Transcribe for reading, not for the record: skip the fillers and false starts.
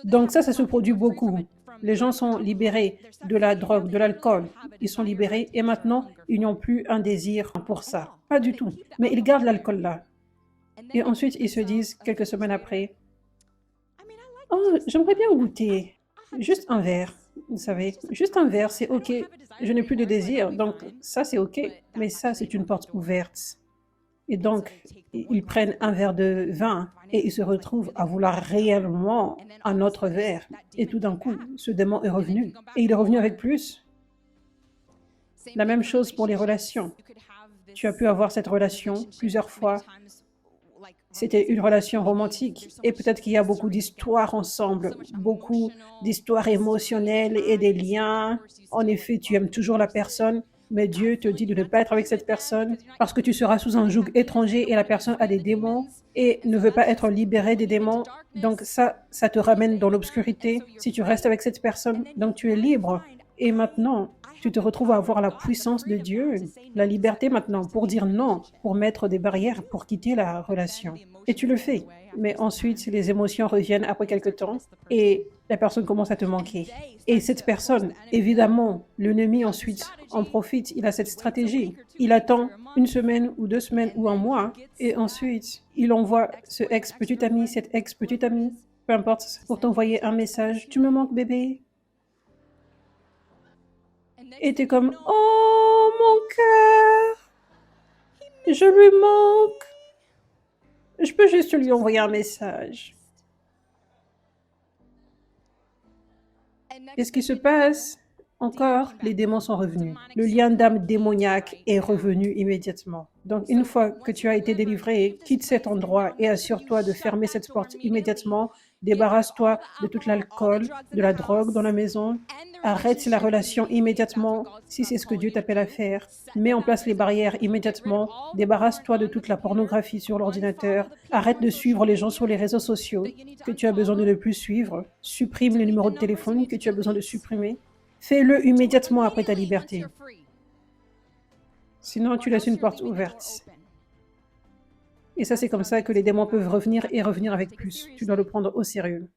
Donc ça se produit beaucoup. Les gens sont libérés de la drogue, de l'alcool. Ils sont libérés et maintenant, ils n'ont plus un désir pour ça. Pas du tout. Mais ils gardent l'alcool là. Et ensuite, ils se disent, quelques semaines après, oh, j'aimerais bien goûter. Juste un verre, vous savez. Juste un verre, c'est OK. Je n'ai plus de désir, donc ça, c'est OK. Mais ça, c'est une porte ouverte. Et donc, ils prennent un verre de vin et ils se retrouvent à vouloir réellement un autre verre. Et tout d'un coup, ce démon est revenu. Et il est revenu avec plus. La même chose pour les relations. Tu as pu avoir cette relation plusieurs fois. C'était une relation romantique et peut-être qu'il y a beaucoup d'histoires ensemble, beaucoup d'histoires émotionnelles et des liens. En effet, tu aimes toujours la personne, mais Dieu te dit de ne pas être avec cette personne parce que tu seras sous un joug étranger et la personne a des démons et ne veut pas être libérée des démons. Donc ça te ramène dans l'obscurité si tu restes avec cette personne. Donc tu es libre. Et maintenant, tu te retrouves à avoir la puissance de Dieu, la liberté maintenant pour dire non, pour mettre des barrières, pour quitter la relation. Et tu le fais. Mais ensuite, les émotions reviennent après quelque temps et la personne commence à te manquer. Et cette personne, évidemment, l'ennemi ensuite en profite, il a cette stratégie. Il attend une semaine ou 2 semaines ou un mois et ensuite, il envoie ce ex-petit ami, cette ex-petite amie, peu importe, pour t'envoyer un message. Tu me manques, bébé? Et t'es comme, oh mon cœur, je lui manque. Je peux juste lui envoyer un message. Qu'est-ce qui se passe? Encore, les démons sont revenus. Le lien d'âme démoniaque est revenu immédiatement. Donc, une fois que tu as été délivré, quitte cet endroit et assure-toi de fermer cette porte immédiatement. Débarrasse-toi de tout l'alcool, de la drogue dans la maison. Arrête la relation immédiatement, si c'est ce que Dieu t'appelle à faire. Mets en place les barrières immédiatement. Débarrasse-toi de toute la pornographie sur l'ordinateur. Arrête de suivre les gens sur les réseaux sociaux que tu as besoin de ne plus suivre. Supprime les numéros de téléphone que tu as besoin de supprimer. Fais-le immédiatement après ta liberté. Sinon, tu laisses une porte ouverte. Et ça, c'est comme ça que les démons peuvent revenir et revenir avec plus. Tu dois le prendre au sérieux.